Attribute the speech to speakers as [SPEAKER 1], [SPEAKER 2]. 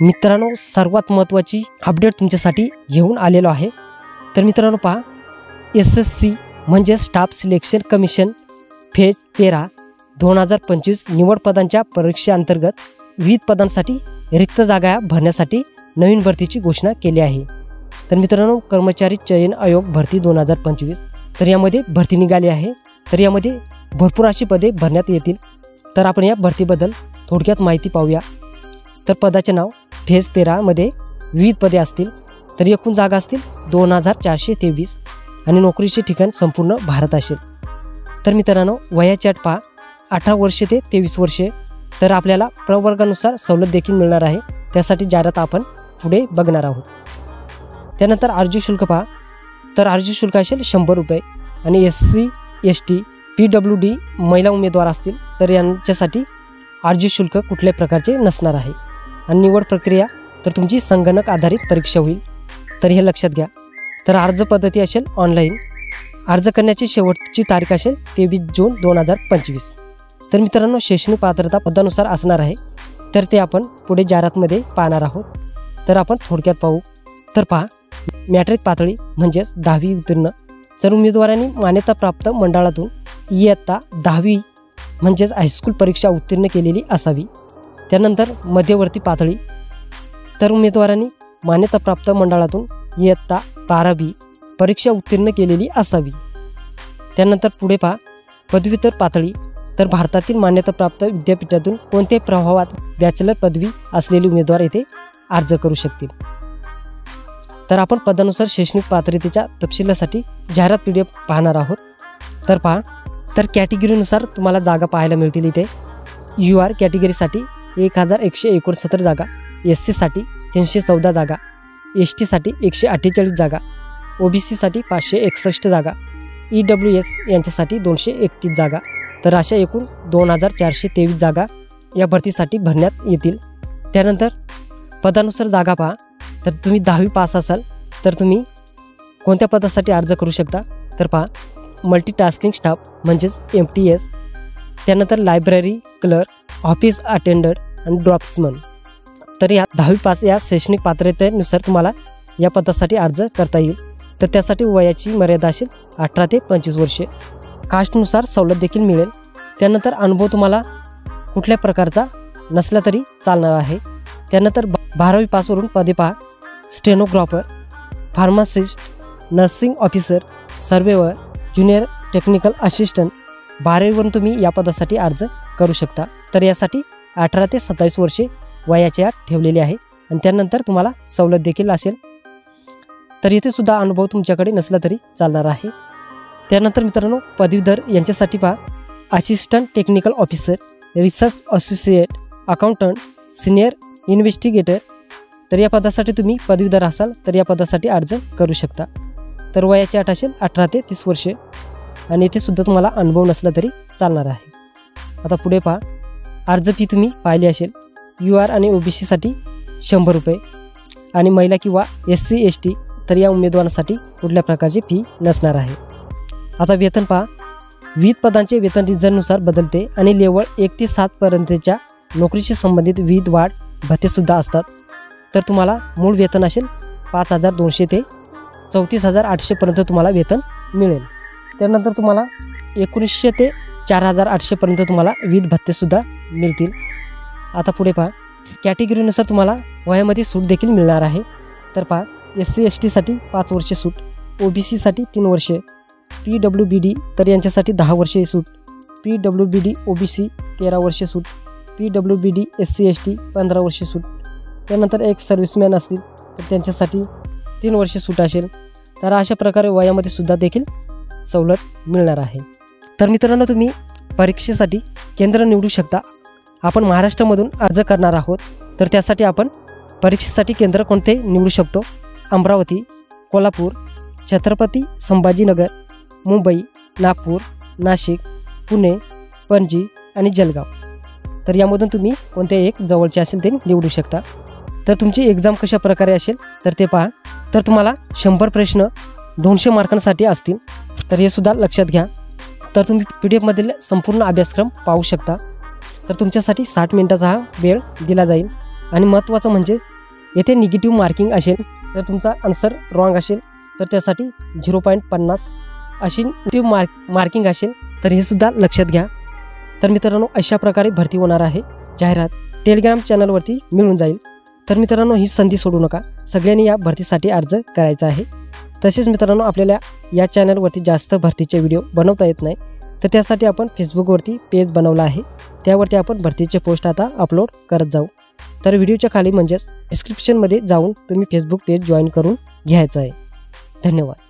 [SPEAKER 1] मित्रांनो सर्वात महत्त्वाची अपडेट तुमच्यासाठी घेऊन आलेलो आहे। तर मित्रांनो पहा, SSC म्हणजे स्टाफ सिलेक्शन कमिशन फेज 13 2025 निवड पदांच्या परीक्षेअंतर्गत विविध पदांसाठी रिक्त जागा भरण्यासाठी नवीन भरतीची घोषणा केली आहे। तर मित्रांनो कर्मचारी चयन आयोग भरती 2025 तर यामध्ये भरती निघाली आहे। तर यामध्ये भरपूर अशी पदे भरण्यात येतील। तर आपण या भरतीबद्दल थोडक्यात माहिती पाहूया। तर पदाचे नाव फेज 13 मध्ये विविध पदे असतील। तर एकूण जागा असतील 2423 आणि नोकरीचे ठिकाण संपूर्ण भारत असेल। तर मित्रांनो वयाची अट पहा 18 वर्षे ते 23 वर्षे। तर आपल्याला प्रवर्गानुसार सवलत देखील मिळणार आहे। त्यासाठी जाहिरात आपण पुढे बघणार आहोत। त्यानंतर अर्ज शुल्क पहा, तर अर्ज शुल्क असेल 100 रुपये आणि SC ST PWD महिला उमेदवार असतील तर यांच्यासाठी अर्ज शुल्क कुठल्याही प्रकारचे नसणार आहे। आणि निवड प्रक्रिया तर तुमची संगणक आधारित परीक्षा होईल। तर हे लक्षात घ्या। तर अर्ज पद्धती असेल ऑनलाईन। अर्ज करण्याची शेवटची तारीख असेल 23 जून 2025। तर मित्रांनो शैक्षणिक पात्रता पदानुसार असणार आहे। तर ते आपण पुढे जाहिरातमध्ये पाहणार आहोत। तर आपण थोडक्यात पाहू। तर पहा, मॅट्रिक पातळी म्हणजेच 10वी उत्तीर्ण तर उमेदवारांनी मान्यताप्राप्त मंडळातून इयत्ता 10वी म्हणजेच हायस्कूल परीक्षा उत्तीर्ण केलेली असावी। त्यानंतर मध्यवर्ती पातळी तर उमेदवारांनी मान्यताप्राप्त मंडळातून इयत्ता 12वी परीक्षा उत्तीर्ण केलेली असावी। त्यानंतर पुढे पहा, पदव्युत्तर पातळी तर भारतातील मान्यताप्राप्त विद्यापीठातून कोणत्याही प्रभावात बॅचलर पदवी असलेले उमेदवार येथे अर्ज करू शकतील। तर आपण पदानुसार शैक्षणिक पात्रतेच्या तपशिलासाठी जाहिरात PDF पाहणार आहोत। तर पहा, तर कॅटेगरीनुसार तुम्हाला जागा पाहायला मिळतील। इथे UR कॅटेगरीसाठी 1169 जागा, SC साठी 314 जागा, ST साठी 148 जागा, OBC साठी 561 जागा, EWS यांच्यासाठी 231 जागा। तर अशा एकूण 2423 जागा या भरतीसाठी भरण्यात येतील। त्यानंतर पदानुसार जागा पहा, तर तुम्ही 10वी पास असाल तर तुम्ही कोणत्या पदासाठी अर्ज करू शकता। तर पहा, मल्टीटास्किंग स्टाफ म्हणजेच MTS, त्यानंतर लायब्ररी क्लर्क, ऑफिस अटेंडंट आणि ड्रॉप्समन। तर या 10वी पास या शैक्षणिक पात्रतेनुसार तुम्हाला या पदासाठी अर्ज करता येईल। तर त्यासाठी वयाची मर्यादा असेल 18 ते 25 वर्षे। कास्टनुसार सवलत देखील मिळेल। त्यानंतर अनुभव तुम्हाला कुठल्या प्रकारचा नसला तरी चालणार आहे। त्यानंतर 12वी पासवरून पदे पहा, stenographer, pharmacist, nursing officer, surveyor, junior technical assistant. 12वीवरून तुम्ही या पदासाठी अर्ज करू शकता। तर यासाठी 18 ते 27 वर्षे वयाची अट ठेवलेली आहे आणि त्यानंतर तुम्हाला सवलत देखील असेल। तर इथे सुद्धा अनुभव तुमच्याकडे नसला तरी चालणार आहे। त्यानंतर मित्रांनो पदवीधर यांच्यासाठी पहा, assistant technical officer, research associate, accountant, senior investigator. तर या पदासाठी तुम्ही पदवीधर असाल तर या पदासाठी अर्ज करू शकता। तर वयाची अट असेल 18 ते 30 वर्षे आणि इथे सुद्धा तुम्हाला अनुभव नसला तरी चालणार आहे। आता पुढे पहा, अर्ज फी तुम्ही पाहिली असेल। UR आणि OBC साठी 100 रुपये आणि महिला किंवा SC ST तर या उमेदवारांसाठी कुठल्या प्रकारची फी नसणार आहे। आता वेतन पहा, विविध पदांचे वेतन रिजननुसार बदलते आणि लेवल 1 ते 7 पर्यंतच्या नोकरीशी संबंधित विविध वाढ भत्तेसुद्धा असतात। तर तुम्हाला मूळ वेतन असेल 5200 ते 34800 पर्यंत तुम्हाला वेतन मिळेल। त्यानंतर तुम्हाला 1900 ते 4800 पर्यंत तुम्हाला विविध भत्तेसुद्धा मिळतील। आता पुढे पहा, कॅटेगरीनुसार तुम्हाला वयामध्ये सूट देखील मिळणार आहे। तर पहा, SC ST साठी 5 वर्षे सूट, OBC साठी 3 वर्षे, PWBD तर यांच्यासाठी 10 वर्षे सूट, PWBD OBC 13 वर्षे सूट, PWBD SC ST 15 वर्षे सूट। त्यानंतर एक सर्व्हिसमॅन असतील तर त्यांच्यासाठी 3 वर्षे सूट असेल। तर अशा प्रकारे वयामध्ये सुद्धा देखील सवलत मिळणार आहे। तर मित्रांनो तुम्ही परीक्षेसाठी केंद्र निवडू शकता। आपण महाराष्ट्रामधून अर्ज करणार आहोत तर त्यासाठी आपण परीक्षेसाठी केंद्र कोणते निवडू शकतो। अमरावती, कोल्हापूर, छत्रपती संभाजीनगर, मुंबई, नागपूर, नाशिक, पुणे, पणजी आणि जळगाव। तर यामधून तुम्ही कोणते एक जवळचे असेल ते निवडू शकता। तर तुमची एक्झाम कशा प्रकारे असेल तर ते पहा। तर तुम्हाला 100 प्रश्न 200 मार्कांसाठी असतील। तर हे सुद्धा लक्षात घ्या। तर तुम्ही PDF मधील संपूर्ण अभ्यासक्रम पाहू शकता। तर तुमच्यासाठी 60 मिनिटाचा हा वेळ दिला जाईल। आणि महत्त्वाचं म्हणजे येथे निगेटिव्ह मार्किंग असेल तर तुमचा आन्सर रॉंग असेल तर त्यासाठी 0.50 अशी निगेटिव्ह मार्किंग असेल तर हे सुद्धा लक्षात घ्या। तर मित्रांनो अशा प्रकारे भरती होणार आहे। जाहिरात टेलिग्राम चॅनलवरती मिळून जाईल। तर मित्रांनो ही संधी सोडू नका, सगळ्यांनी या भरतीसाठी अर्ज करायचा आहे। तसेच मित्रांनो आपल्याला या चॅनलवरती जास्त भरतीचे व्हिडिओ बनवता येत नाही, तर त्यासाठी आपण फेसबुकवरती पेज बनवला आहे, त्यावरती आपण भरतीचे पोस्ट आता अपलोड करत जाऊ। तर व्हिडिओच्या खाली म्हणजेच डिस्क्रिप्शनमध्ये जाऊन तुम्ही फेसबुक पेज जॉईन करून घ्यायचं आहे। धन्यवाद।